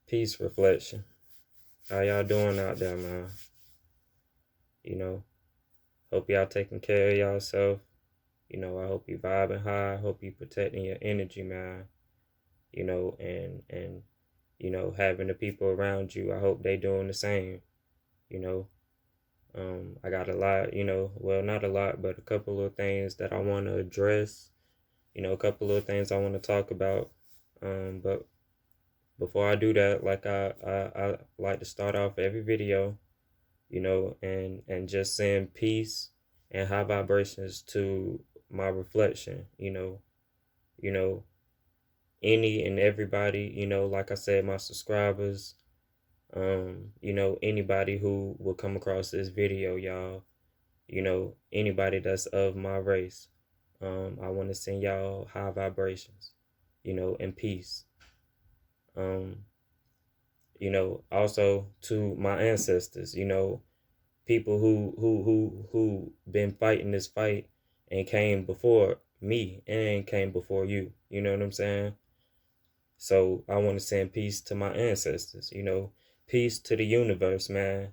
Peace reflection. How y'all doing out there, man? Hope y'all taking care of y'allself. I hope you vibing high. I hope you protecting your energy, man. And having the people around you, I hope they doing the same. You know, I got a lot, well, not a lot, but a couple of things that I want to address. A couple of things I want to talk about. But before I do that, like I like to start off every video, and just send peace and high vibrations to my reflection, you know, any and everybody, like I said, my subscribers, anybody who will come across this video, y'all, anybody that's of my race. I want to send y'all high vibrations, and peace. Um, also to my ancestors, people who been fighting this fight and came before me and came before you. You know what I'm saying? So I want to send peace to my ancestors, peace to the universe, man.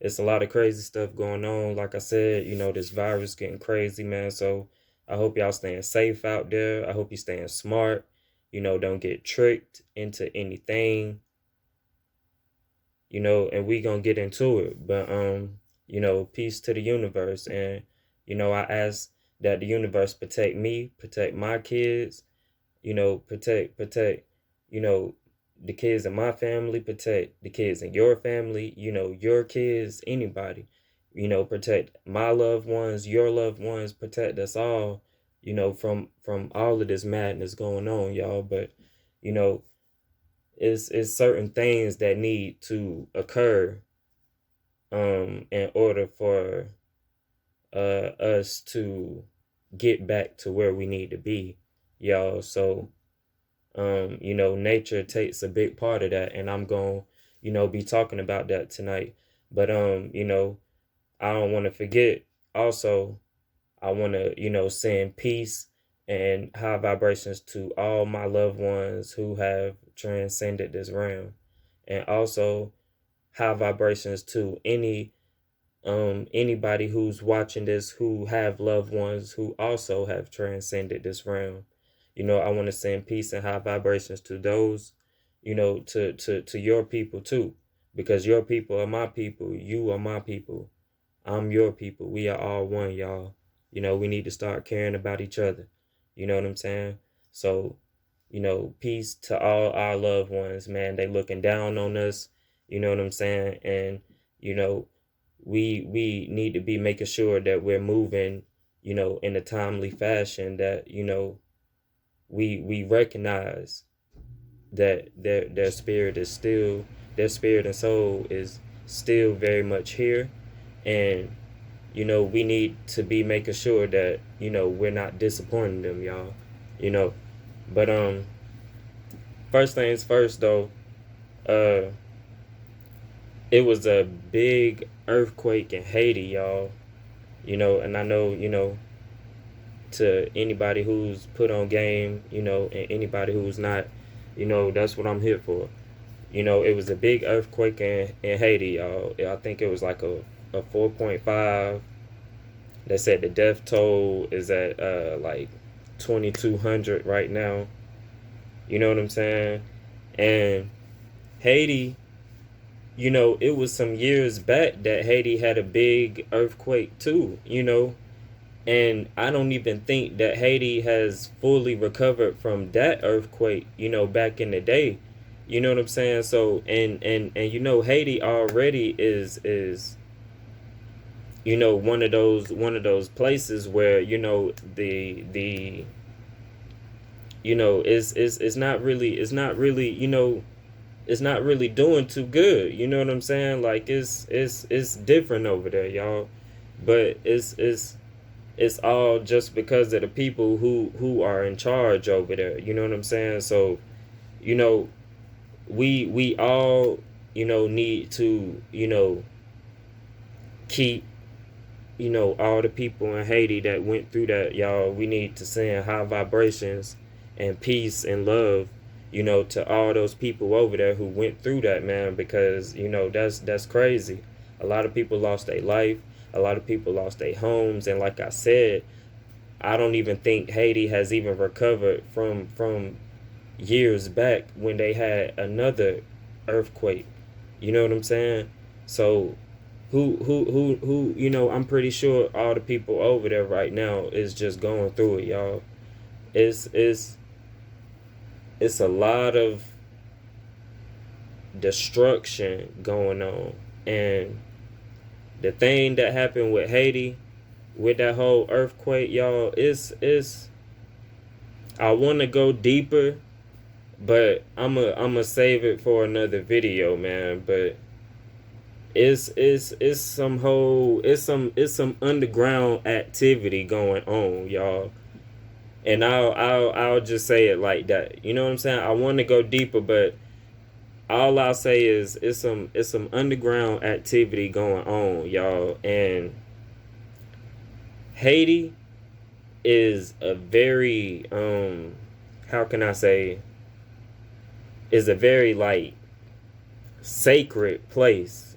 It's a lot of crazy stuff going on. Like I said, this virus getting crazy, man. So I hope y'all staying safe out there. I hope you staying smart. Don't get tricked into anything. And we gonna get into it. But peace to the universe. And, I ask that the universe protect me, protect my kids, protect, the kids in my family, protect the kids in your family, your kids, anybody, protect my loved ones, your loved ones, protect us all, from all of this madness going on, y'all. But, you know, it's certain things that need to occur in order for us to get back to where we need to be, y'all. So nature takes a big part of that, and I'm going to be talking about that tonight. But I don't want to forget also, I want to send peace and high vibrations to all my loved ones who have transcended this realm, and also high vibrations to anybody who's watching this who have loved ones who also have transcended this realm. I want to send peace and high vibrations to those, to your people too, because your people are my people, you are my people, I'm your people. We are all one, y'all. We need to start caring about each other. You know what I'm saying? So, peace to all our loved ones, man. They looking down on us. You know what I'm saying? And, you know, we need to be making sure that we're moving, in a timely fashion, that, we recognize that their spirit and soul is still very much here. And we need to be making sure that we're not disappointing them, y'all. you know but first things first, though. uh it was a big earthquake in Haiti, y'all. And I know, to anybody who's put on game, and anybody who's not, that's what I'm here for. It was a big earthquake in Haiti, y'all. I think it was like a 4.5. They said the death toll is at like 2,200 right now. You know what I'm saying? And Haiti, it was some years back that Haiti had a big earthquake too, and I don't even think that Haiti has fully recovered from that earthquake, back in the day. You know what I'm saying? So, and Haiti already is one of those places where the it's not really doing too good. You know what I'm saying? Like, it's different over there, y'all. But it's all just because of the people who are in charge over there. You know what I'm saying? So, you know, we all, need to, keep, all the people in Haiti that went through that, y'all. We need to send high vibrations and peace and love, to all those people over there who went through that, man, because, that's crazy. A lot of people lost their life. A lot of people lost their homes. And like I said, I don't even think Haiti has even recovered from years back when they had another earthquake. You know what I'm saying? So I'm pretty sure all the people over there right now is just going through it, y'all. It's it's a lot of destruction going on. And the thing that happened with Haiti, with that whole earthquake, y'all, is I want to go deeper, but I'm a save it for another video, man. But it's some underground activity going on, y'all. And I'll just say it like that. You know what I'm saying? I want to go deeper, but all I'll say is it's some underground activity going on, y'all. And Haiti is a very how can I say, is a very like sacred place.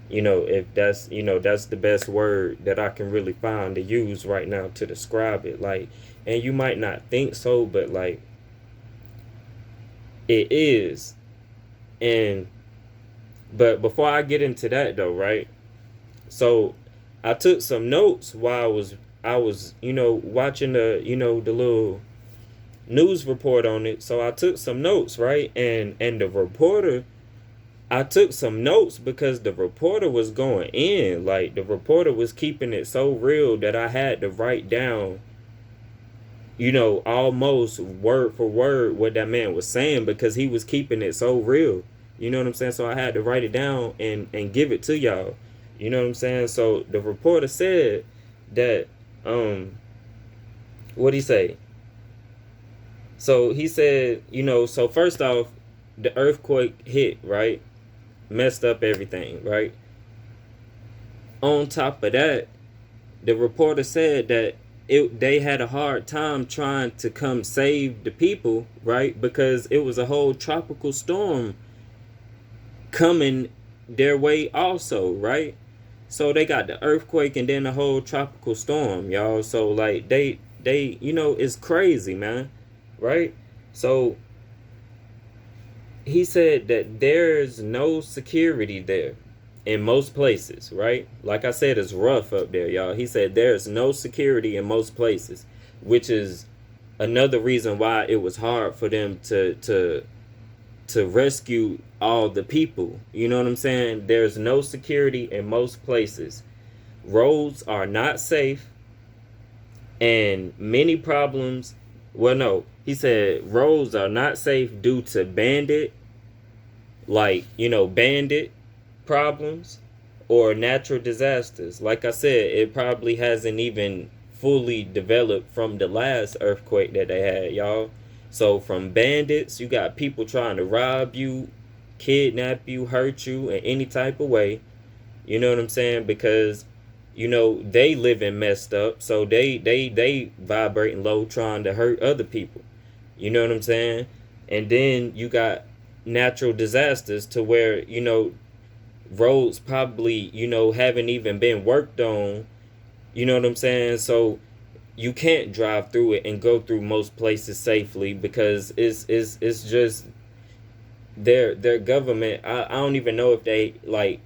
If that's the best word that I can really find to use right now to describe it. Like, and you might not think so, but like it is. And but before I get into that though, right? So I took some notes while I was watching the little news report on it. So I took some notes, right? And the reporter, I took some notes because the reporter was going in. Like, the reporter was keeping it so real that I had to write down, almost word for word what that man was saying, because he was keeping it so real. You know what I'm saying? So I had to write it down and give it to y'all. You know what I'm saying? So the reporter said that, what'd he say? So he said, so first off, the earthquake hit, right? Messed up everything, right? On top of that, the reporter said that they had a hard time trying to come save the people, right? Because it was a whole tropical storm coming their way also, right? So they got the earthquake and then the whole tropical storm, y'all. So like they it's crazy, man, right? So he said that there's no security there in most places, right? Like I said, it's rough up there, y'all. He said there's no security in most places, which is another reason why it was hard for them to rescue all the people. You know what I'm saying? There's no security in most places. Roads are not safe, and many problems. Well, no, he said roads are not safe due to bandit problems or natural disasters. Like I said, it probably hasn't even fully developed from the last earthquake that they had, y'all. So from bandits, you got people trying to rob you, kidnap you, hurt you in any type of way. You know what I'm saying? Because they living messed up, so they vibrating low, trying to hurt other people. You know what I'm saying? And then you got natural disasters to where roads probably haven't even been worked on. You know what I'm saying? So you can't drive through it and go through most places safely, because it's just their government. I don't even know if they like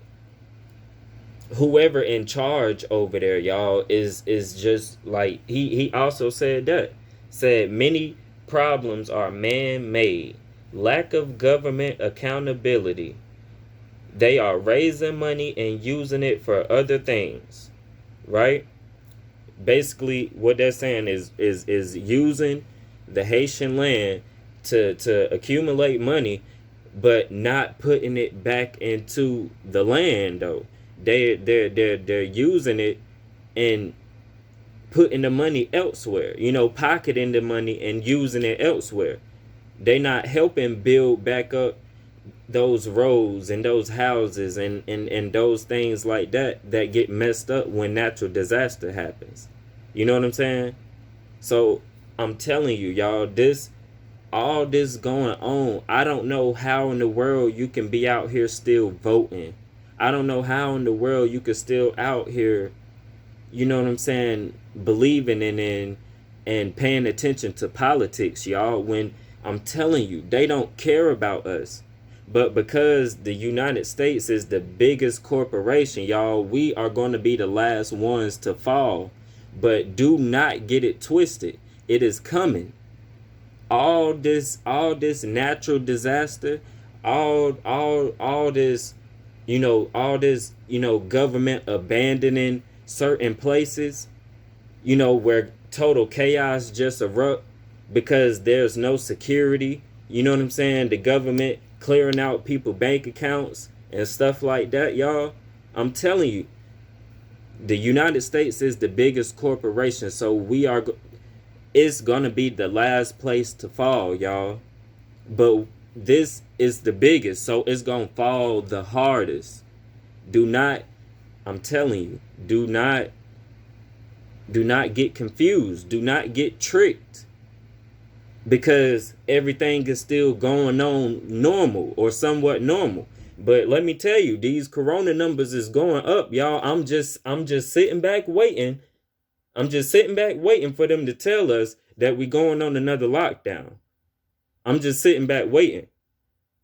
whoever in charge over there, y'all, is just like he also said many problems are man-made. Lack of government accountability. They are raising money and using it for other things, right? Basically, what they're saying is using the Haitian land to accumulate money, but not putting it back into the land though. They're using it and putting the money elsewhere. Pocketing the money and using it elsewhere. They not helping build back up those roads and those houses and those things like that get messed up when natural disaster happens. You know what I'm saying? So I'm telling you, y'all, all this going on. I don't know how in the world you can be out here still voting. I don't know how in the world you could still out here, you know what I'm saying, believing and paying attention to politics, y'all, when I'm telling you, they don't care about us. But because the United States is the biggest corporation, y'all, we are going to be the last ones to fall. But do not get it twisted. It is coming. All this natural disaster, all this, all this, government abandoning certain places, where total chaos just erupt because there's no security. You know what I'm saying? The government clearing out people bank accounts and stuff like that, y'all. I'm telling you, the United States is the biggest corporation, so it's gonna be the last place to fall, y'all. But this is the biggest, so it's gonna fall the hardest. Do not, I'm telling you, do not get confused. Do not get tricked because everything is still going on normal or somewhat normal. But let me tell you, these corona numbers is going up, y'all. I'm just sitting back waiting. I'm just sitting back waiting for them to tell us that we going on another lockdown. I'm just sitting back waiting.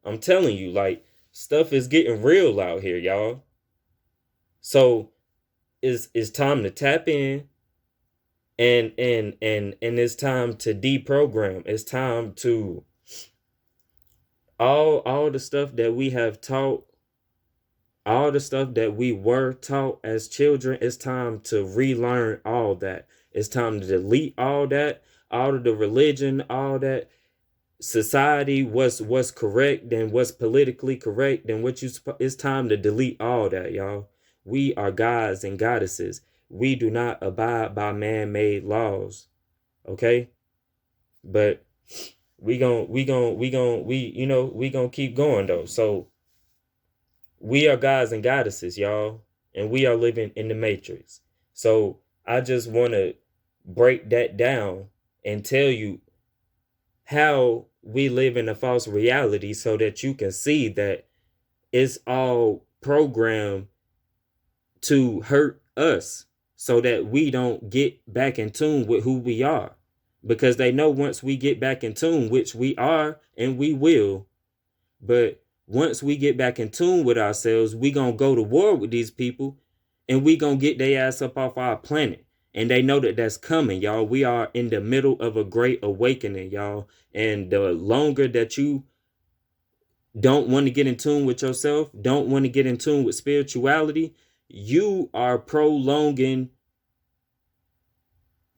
I'm telling you, like, stuff is getting real out here, y'all. So it's time to tap in, and it's time to deprogram. It's time to all the stuff that we have taught, all the stuff that we were taught as children. It's time to relearn all that. It's time to delete all that, all of the religion, all that society, what's correct and what's politically correct and it's time to delete all that, y'all. We are gods and goddesses. We do not abide by man-made laws. Okay? But we gonna keep going though. So we are gods and goddesses, y'all, and we are living in the matrix. So I just want to break that down and tell you how we live in a false reality so that you can see that it's all programmed to hurt us so that we don't get back in tune with who we are. Because they know once we get back in tune, which we are and we will, but once we get back in tune with ourselves, we gonna go to war with these people and we gonna get their ass up off our planet. And they know that that's coming, y'all. We are in the middle of a great awakening, y'all. And the longer that you don't want to get in tune with yourself, don't want to get in tune with spirituality, you are prolonging,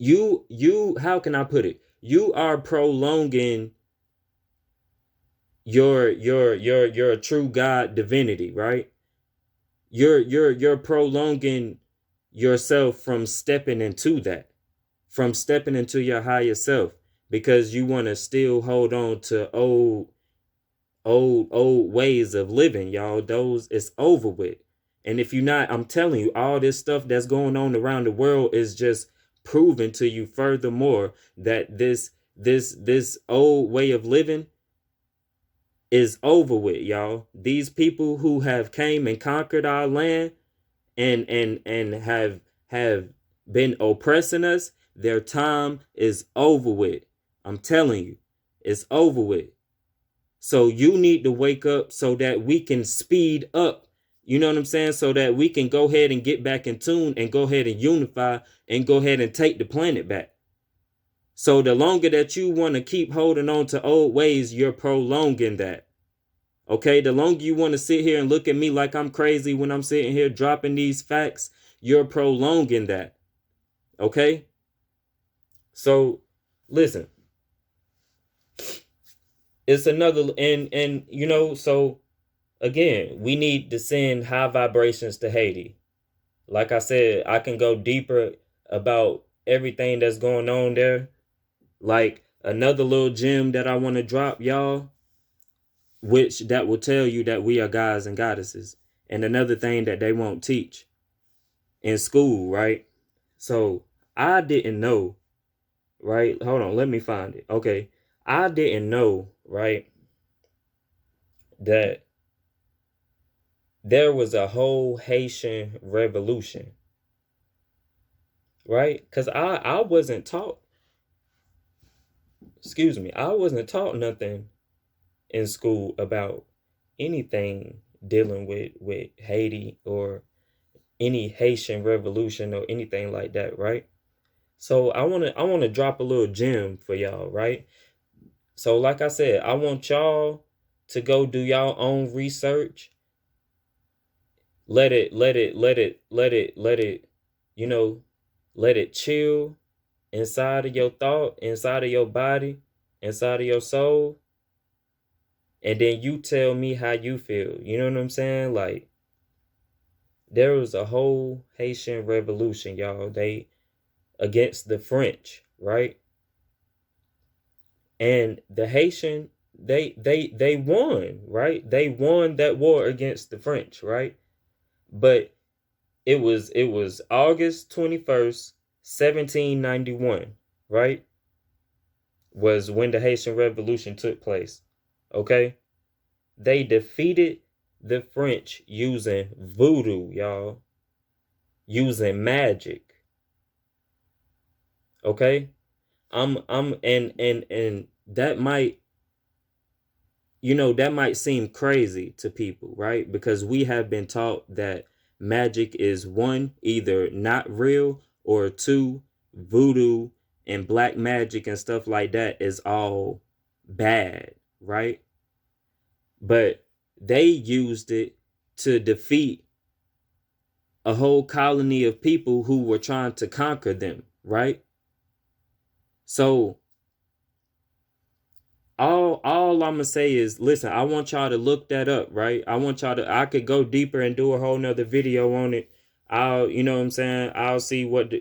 how can I put it? You are prolonging your true God divinity, right? You're prolonging yourself from stepping into that, from stepping into your higher self, because you want to still hold on to old ways of living, y'all. Those is over with. And if you're not, I'm telling you, all this stuff that's going on around the world is just proving to you furthermore that this old way of living is over with, y'all. These people who have came and conquered our land and have been oppressing us, their time is over with. I'm telling you, it's over with. So you need to wake up so that we can speed up. You know what I'm saying? So that we can go ahead and get back in tune and go ahead and unify and go ahead and take the planet back. So the longer that you want to keep holding on to old ways, you're prolonging that. Okay, the longer you want to sit here and look at me like I'm crazy when I'm sitting here dropping these facts, you're prolonging that. Okay? So listen, it's another, and so again, we need to send high vibrations to Haiti. Like I said, I can go deeper about everything that's going on there. Like another little gem that I want to drop, y'all, which that will tell you that we are gods and goddesses. And another thing that they won't teach in school, right? So I didn't know right? Hold on, let me find it. Okay. I didn't know, right, that there was a whole Haitian revolution, right? Because I wasn't taught, excuse me, I wasn't taught nothing in school about anything dealing with Haiti or any Haitian revolution or anything like that, right? So I wanna drop a little gem for y'all, right? So like I said, I want y'all to go do y'all own research. Let it, you know, let it chill inside of your thought, inside of your body, inside of your soul. And then you tell me how you feel. You know what I'm saying? Like, there was a whole Haitian revolution, y'all. They against the French, right? And the Haitian, they won, right? They won that war against the French, right? But it was August 21st, 1791, right? Was when the Haitian Revolution took place. Okay? They defeated the French using voodoo, y'all. Using magic. Okay? I'm and that might, that might seem crazy to people, right? Because we have been taught that magic is one, either not real, or two, voodoo and black magic and stuff like that is all bad, right? But they used it to defeat a whole colony of people who were trying to conquer them, right? So all I'm gonna say is, listen, I want y'all to look that up, right? I could go deeper and do a whole nother video on it. You know what I'm saying? I'll see what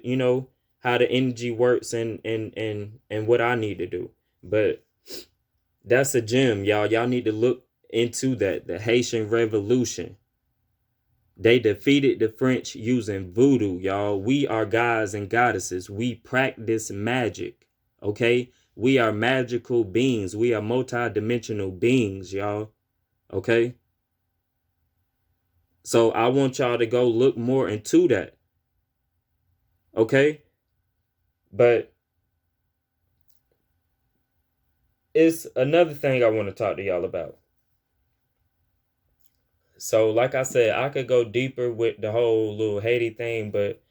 how the energy works and what I need to do. But that's a gem, y'all. Y'all need to look into that. The Haitian Revolution. They defeated the French using voodoo, y'all. We are gods and goddesses. We practice magic, okay? We are magical beings. We are multi-dimensional beings, y'all, okay? So I want y'all to go look more into that, okay? But it's another thing I want to talk to y'all about. So, like I said, I could go deeper with the whole little Haiti thing, but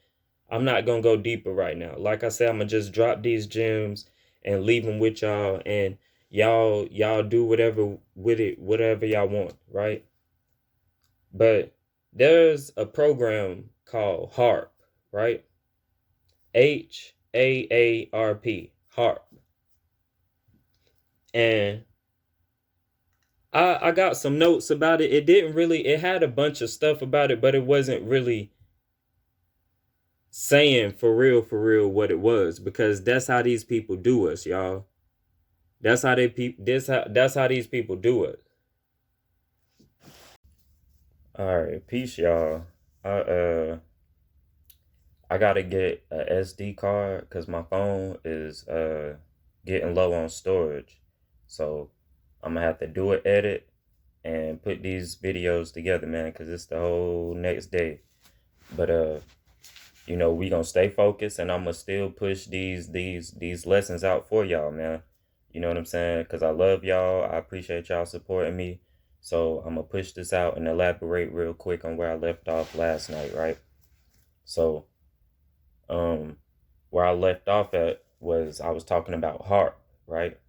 I'm not gonna go deeper right now. Like I said, I'm gonna just drop these gems and leave them with y'all, and y'all do whatever with it, whatever y'all want, right? But there's a program called HARP, right? HAARP, HARP, and I got some notes about it. It had a bunch of stuff about it, but it wasn't really saying for real what it was, because that's how these people do us, y'all. That's how these people do it. All right, peace, y'all. I gotta get a SD card because my phone is getting low on storage, so I'm gonna have to do an edit and put these videos together, man, because it's the whole next day. But we gonna stay focused, and I'm gonna still push these lessons out for y'all, man. You know what I'm saying? Because I love y'all. I appreciate y'all supporting me. So I'm gonna push this out and elaborate real quick on where I left off last night, right? So um where I left off at was I was talking about HARP, right?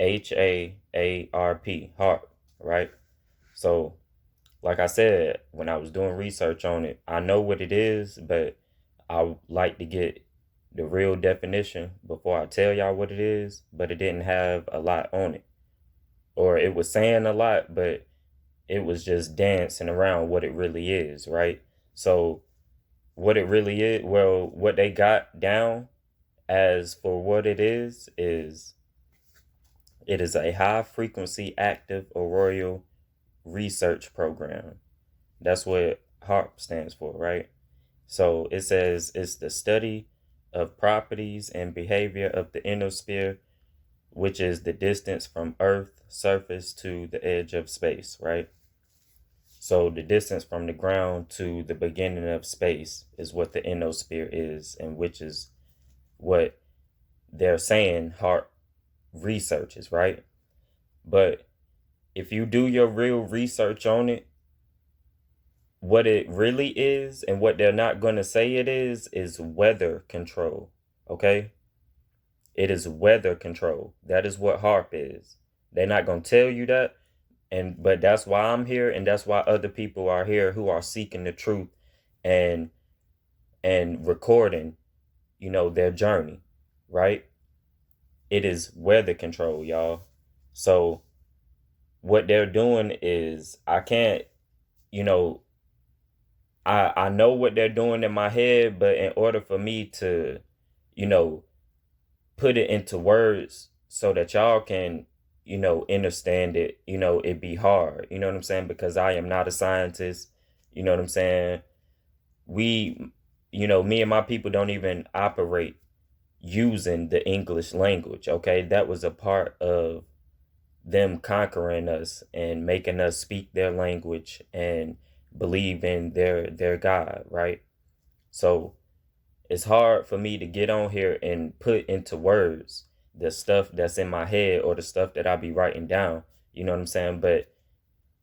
HAARP, HARP, right? So like I said, when I was doing research on it, I know what it is, but I like to get the real definition before I tell y'all what it is, but it didn't have a lot on it. Or it was saying a lot, but it was just dancing around what it really is, right? So, what it really is, well, what they got down as for what it is it is a high frequency active auroral research program. That's what HARP stands for, right? So it says it's the study of properties and behavior of the ionosphere, which is the distance from Earth surface to the edge of space, right? So the distance from the ground to the beginning of space is what the ionosphere is, and which is what they're saying heart researches, right? But if you do your real research on it, what it really is and what they're not going to say it is weather control. Okay? It is weather control. That is what HARP is. They're not going to tell you that. But that's why I'm here, and that's why other people are here who are seeking the truth and recording, their journey, right? It is weather control, y'all. So what they're doing is I can't, you know, I know what they're doing in my head, but in order for me to, you know, put it into words so that y'all can, understand it, it'd be hard. You know what I'm saying? Because I am not a scientist. You know what I'm saying? We, me and my people don't even operate using the English language. Okay. That was a part of them conquering us and making us speak their language and believe in their God, right? So it's hard for me to get on here and put into words the stuff that's in my head or the stuff that I be writing down. You know what I'm saying? But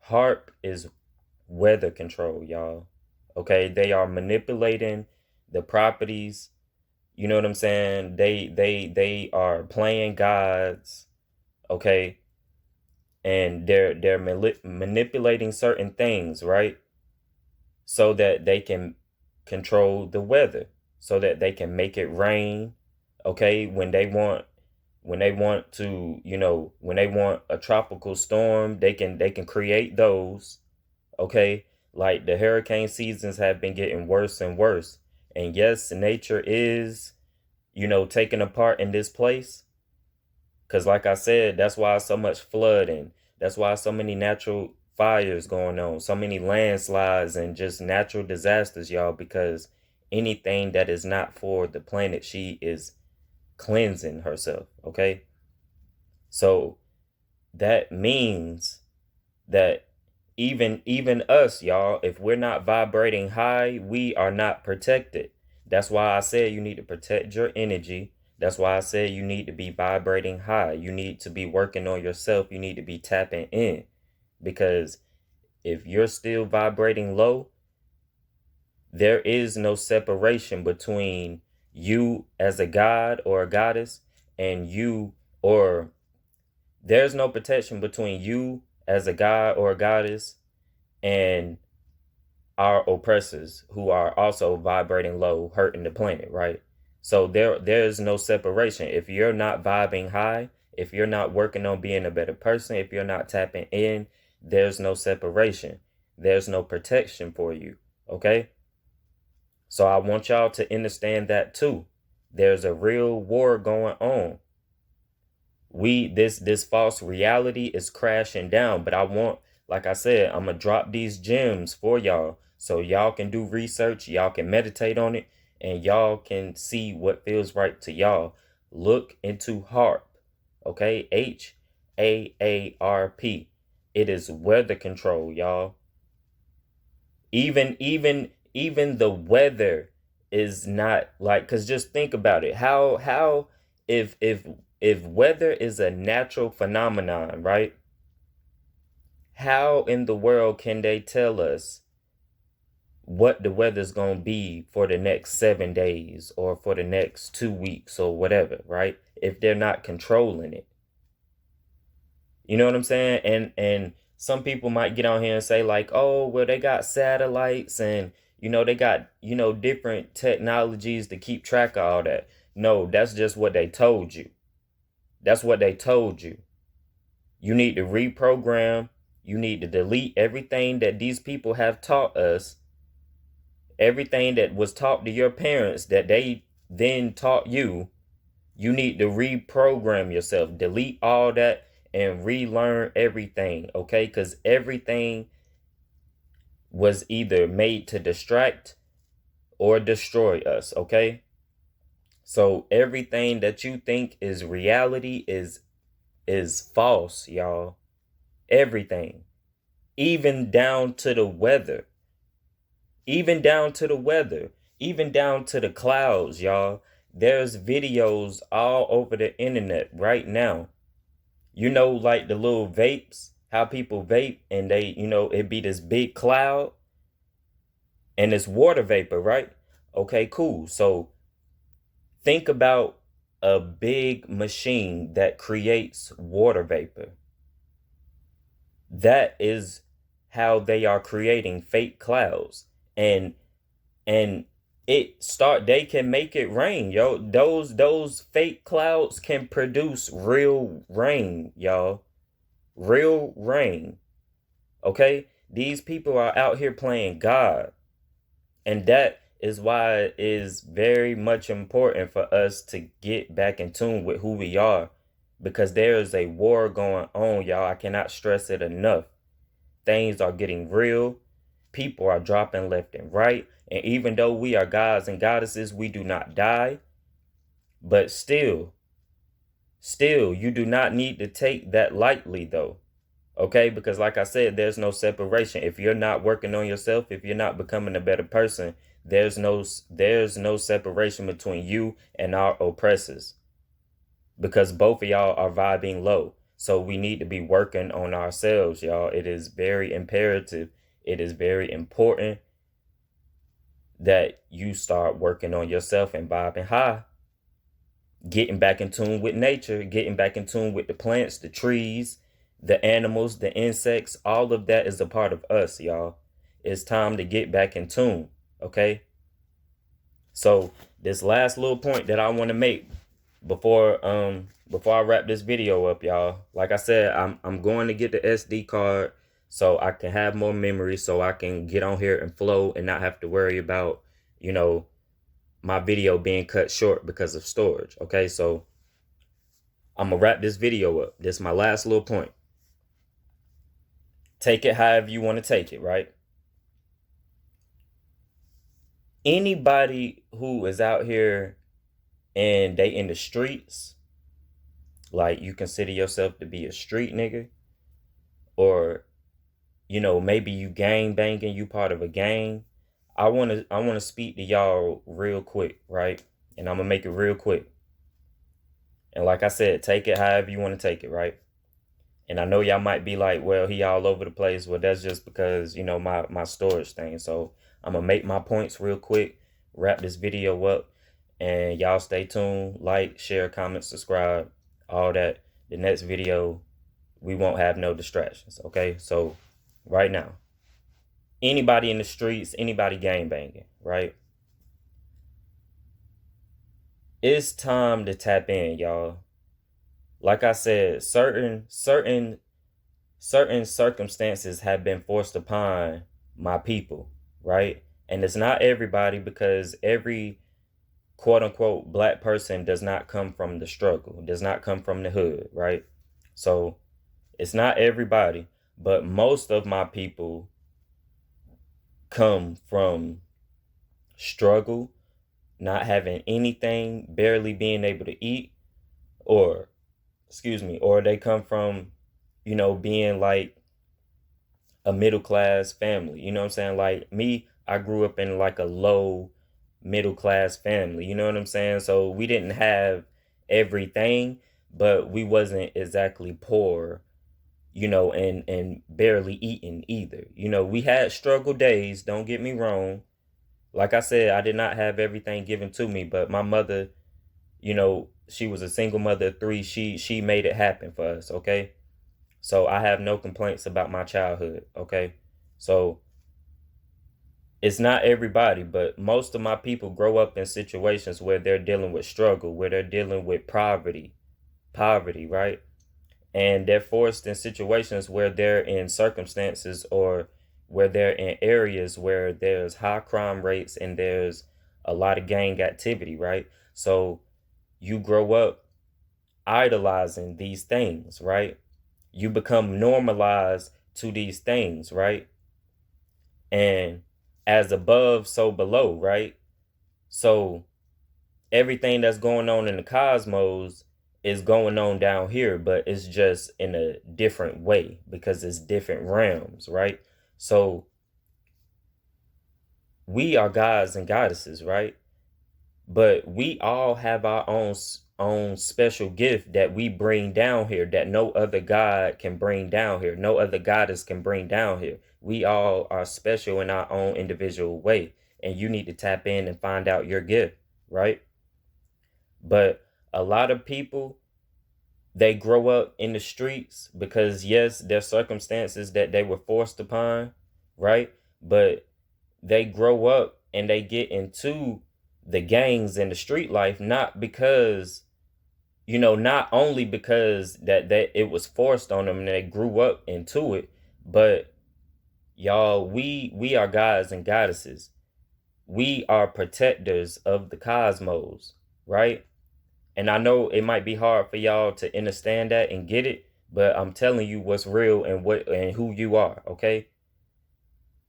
HARP is weather control, y'all. Okay, they are manipulating the properties. You know what I'm saying? They are playing gods. Okay, and they're manipulating certain things, right? So that they can control the weather, so that they can make it rain. Okay, when they want to, when they want a tropical storm, they can create those. Okay, like the hurricane seasons have been getting worse and worse, and yes, nature is, taking a part in this place. Because, like I said, that's why so much flooding. That's why so many natural fires going on, so many landslides and just natural disasters, y'all. Because anything that is not for the planet, she is cleansing herself. Okay. So that means that even us, y'all, if we're not vibrating high, we are not protected. That's why I said you need to protect your energy. That's why I said you need to be vibrating high. You need to be working on yourself. You need to be tapping in, because if you're still vibrating low, there is no separation between you as a god or a goddess and you, or there's no protection between you as a god or a goddess and our oppressors who are also vibrating low, hurting the planet, right? So there's no separation. If you're not vibing high, if you're not working on being a better person, if you're not tapping in, there's no separation. There's no protection for you. Okay? So I want y'all to understand that too. There's a real war going on. This false reality is crashing down, but I want, like I said, I'm gonna drop these gems for y'all so y'all can do research, y'all can meditate on it, and y'all can see what feels right to y'all. Look into HARP. Okay, HAARP. It is weather control, y'all. Even the weather is not like, because just think about it. How if weather is a natural phenomenon, right? How in the world can they tell us what the weather's gonna be for the next 7 days or for the next 2 weeks or whatever, right? If they're not controlling it. You know what I'm saying? And some people might get on here and say like, "Oh, well, they got satellites and they got, different technologies to keep track of all that." No, that's just what they told you. That's what they told you. You need to reprogram. You need to delete everything that these people have taught us. Everything that was taught to your parents that they then taught you. You need to reprogram yourself, delete all that and relearn everything, okay? Because everything was either made to distract or destroy us, okay? So everything that you think is reality is false, y'all. Everything. Even down to the weather. Even down to the weather. Even down to the clouds, y'all. There's videos all over the internet right now. You know, like the little vapes, how people vape and they, it be this big cloud and it's water vapor, right? Okay, cool. So think about a big machine that creates water vapor. That is how they are creating fake clouds. And they can make it rain, yo. Those fake clouds can produce real rain, y'all. Real rain. Okay? These people are out here playing God. And that is why it is very much important for us to get back in tune with who we are. Because there is a war going on, y'all. I cannot stress it enough. Things are getting real. People are dropping left and right. And even though we are gods and goddesses, we do not die. But still, you do not need to take that lightly, though. Okay, because like I said, there's no separation. If you're not working on yourself, if you're not becoming a better person, there's no separation between you and our oppressors, because both of y'all are vibing low. So we need to be working on ourselves, y'all. It is very imperative. It is very important that you start working on yourself and vibing high, getting back in tune with nature, getting back in tune with the plants, the trees, the animals, the insects. All of that is a part of us, y'all. It's time to get back in tune, okay? So this last little point that I want to make before I wrap this video up, y'all. Like I said, I'm going to get the SD card so I can have more memory, so I can get on here and flow and not have to worry about, my video being cut short because of storage. Okay, so I'm gonna wrap this video up. This is my last little point. Take it however you want to take it, right? Anybody who is out here and they in the streets, like you consider yourself to be a street nigga, or maybe you gang banging, you part of a gang. I wanna speak to y'all real quick, right? And I'm gonna make it real quick. And like I said, take it however you want to take it, right? And I know y'all might be like, well, he all over the place. Well, that's just because, my storage thing. So I'm going to make my points real quick, wrap this video up, and y'all stay tuned. Like, share, comment, subscribe, all that. The next video, we won't have no distractions, okay? So right now, anybody in the streets, anybody gang banging, right? It's time to tap in, y'all. Like I said, certain circumstances have been forced upon my people, right? And it's not everybody, because every quote unquote black person does not come from the struggle, does not come from the hood, right? So it's not everybody, but most of my people come from struggle, not having anything, barely being able to eat, or or they come from, being like a middle class family. You know what I'm saying? Like me, I grew up in like a low middle class family. You know what I'm saying? So we didn't have everything, but we wasn't exactly poor, and barely eating either. We had struggle days, don't get me wrong. Like I said, I did not have everything given to me, but my mother, she was a single mother of three. She made it happen for us, okay? So I have no complaints about my childhood, okay? So it's not everybody, but most of my people grow up in situations where they're dealing with struggle, where they're dealing with poverty, right? And they're forced in situations where they're in circumstances, or where they're in areas where there's high crime rates and there's a lot of gang activity, right? So you grow up idolizing these things, right? You become normalized to these things, right? And as above, so below, right? So everything that's going on in the cosmos is going on down here, but it's just in a different way because it's different realms, right? So we are gods and goddesses, right? But we all have our own special gift that we bring down here that no other god can bring down here. No other goddess can bring down here. We all are special in our own individual way, and you need to tap in and find out your gift, right? But a lot of people, they grow up in the streets because yes, there's circumstances that they were forced upon, right? But they grow up and they get into the gangs and the street life not because, not only because that it was forced on them and they grew up into it, but y'all, we are gods and goddesses. We are protectors of the cosmos, right? And I know it might be hard for y'all to understand that and get it, but I'm telling you what's real and what and who you are, okay?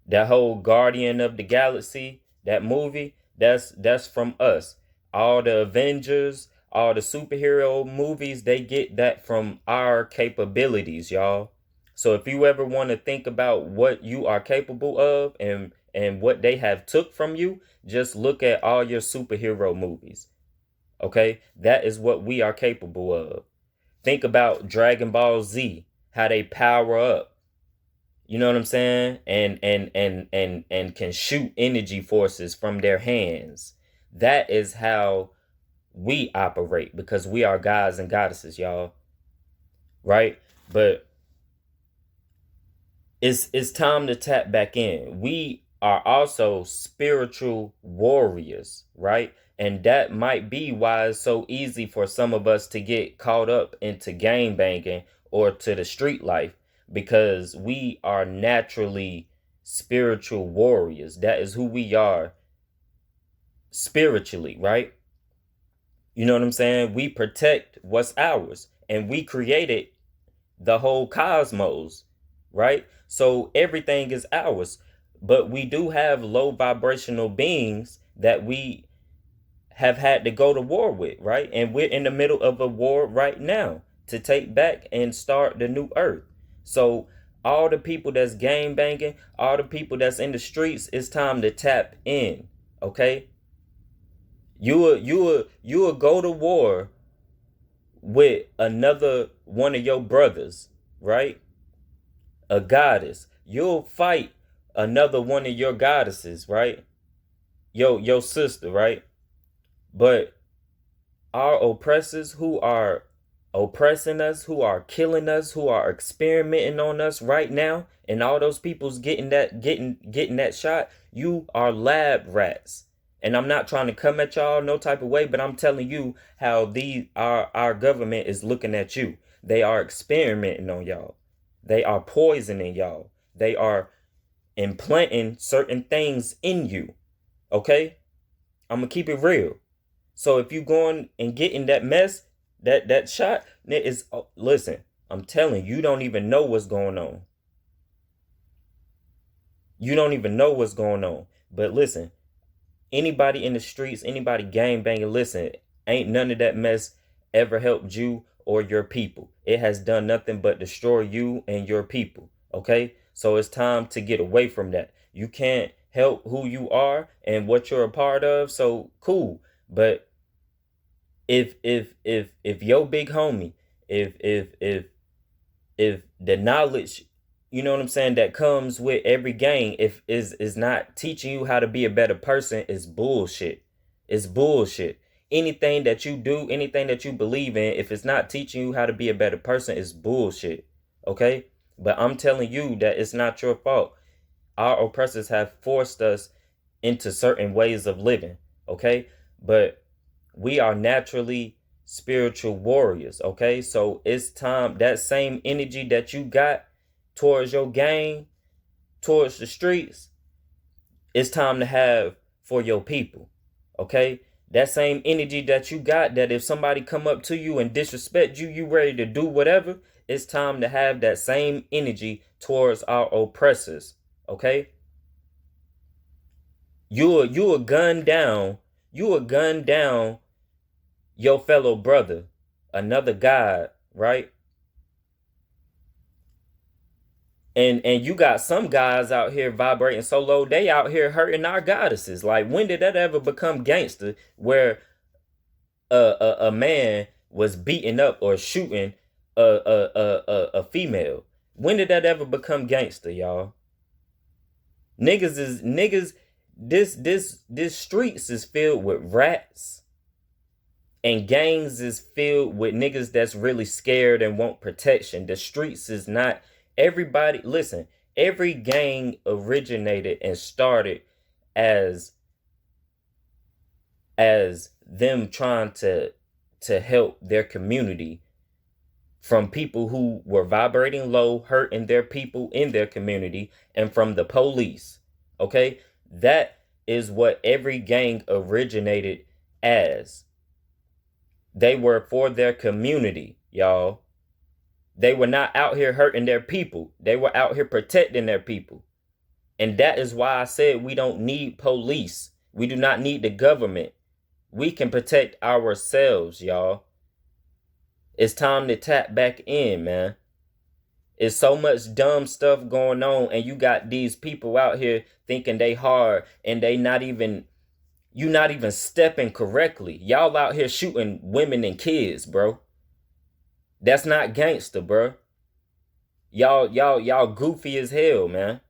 That whole Guardian of the Galaxy, that movie, that's from us. All the Avengers, all the superhero movies, they get that from our capabilities, y'all. So if you ever want to think about what you are capable of and what they have took from you, just look at all your superhero movies. Okay? That is what we are capable of. Think about Dragon Ball Z, how they power up. You know what I'm saying? And can shoot energy forces from their hands. That is how we operate because we are gods and goddesses, y'all. Right? But it's time to tap back in. We are also spiritual warriors, right? And that might be why it's so easy for some of us to get caught up into game banging or to the street life because we are naturally spiritual warriors. That is who we are spiritually, right? You know what I'm saying? We protect what's ours and we created the whole cosmos, right? So everything is ours. But we do have low vibrational beings that we have had to go to war with, right? And we're in the middle of a war right now to take back and start the new earth. So all the people that's gang banging, all the people that's in the streets, it's time to tap in. Okay? You will go to war with another one of your brothers, right? A goddess. You'll fight another one of your goddesses, right? Your sister, right? But our oppressors who are oppressing us, who are killing us, who are experimenting on us right now, and all those people's getting that shot, you are lab rats. And I'm not trying to come at y'all no type of way, but I'm telling you how these our government is looking at you. They are experimenting on y'all. They are poisoning y'all. They are implanting certain things in you. Okay? I'm gonna keep it real. So if you going and getting that mess, that shot, it is listen, I'm telling you, you don't even know what's going on. You don't even know what's going on. But listen, anybody in the streets, anybody gang banging, listen, ain't none of that mess ever helped you or your people. It has done nothing but destroy you and your people. Okay? So it's time to get away from that. You can't help who you are and what you're a part of. So cool. But if your big homie, if the knowledge, you know what I'm saying, that comes with every game, if is not teaching you how to be a better person, is bullshit. It's bullshit. Anything that you do, anything that you believe in, if it's not teaching you how to be a better person, is bullshit. Okay? But I'm telling you that it's not your fault. Our oppressors have forced us into certain ways of living. Okay? But we are naturally spiritual warriors. Okay? So it's time, that same energy that you got towards your game, towards the streets, it's time to have for your people. Okay? That same energy that you got, that if somebody come up to you and disrespect you, you ready to do whatever, it's time to have that same energy towards our oppressors. Okay? You are gunned down. You are gunned down your fellow brother, another God, right? And you got some guys out here vibrating so low, they out here hurting our goddesses. Like, when did that ever become gangster? Where a man was beating up or shooting a female? When did that ever become gangster, y'all? Niggas. This streets is filled with rats, and gangs is filled with niggas that's really scared and want protection. The streets is not everybody. Listen, every gang originated and started as them trying to help their community from people who were vibrating low, hurting their people in their community, and from the police. Okay? That is what every gang originated as. They were for their community, y'all. They were not out here hurting their people. They were out here protecting their people. And that is why I said we don't need police. We do not need the government. We can protect ourselves, y'all. It's time to tap back in, man. It's so much dumb stuff going on, and you got these people out here thinking they hard, and you not even stepping correctly. Y'all out here shooting women and kids, bro. That's not gangster, bro. Y'all goofy as hell, man.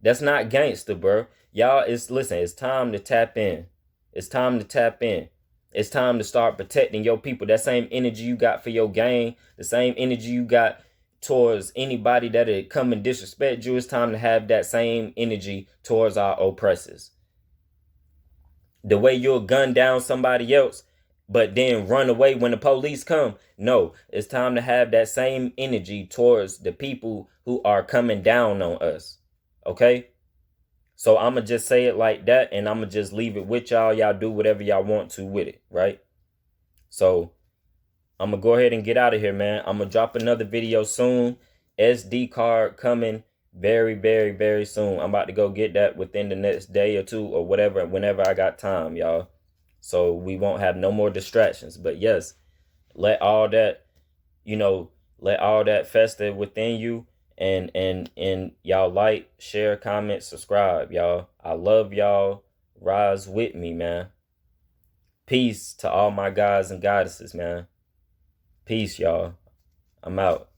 That's not gangster, bro. Y'all, listen, it's time to tap in. It's time to tap in. It's time to start protecting your people. That same energy you got for your gang, the same energy you got towards anybody that come and disrespect you, it's time to have that same energy towards our oppressors. The way you'll gun down somebody else, but then run away when the police come. No, it's time to have that same energy towards the people who are coming down on us. Okay? So I'm going to just say it like that, and I'm going to just leave it with y'all. Y'all do whatever y'all want to with it, right? So I'm going to go ahead and get out of here, man. I'm going to drop another video soon. SD card coming very, very, very soon. I'm about to go get that within the next day or two or whatever, whenever I got time, y'all. So we won't have no more distractions. But yes, let all that, let all that fester within you. And y'all like, share, comment, subscribe, y'all. I love y'all. Rise with me, man. Peace to all my guys and goddesses, man. Peace, y'all. I'm out.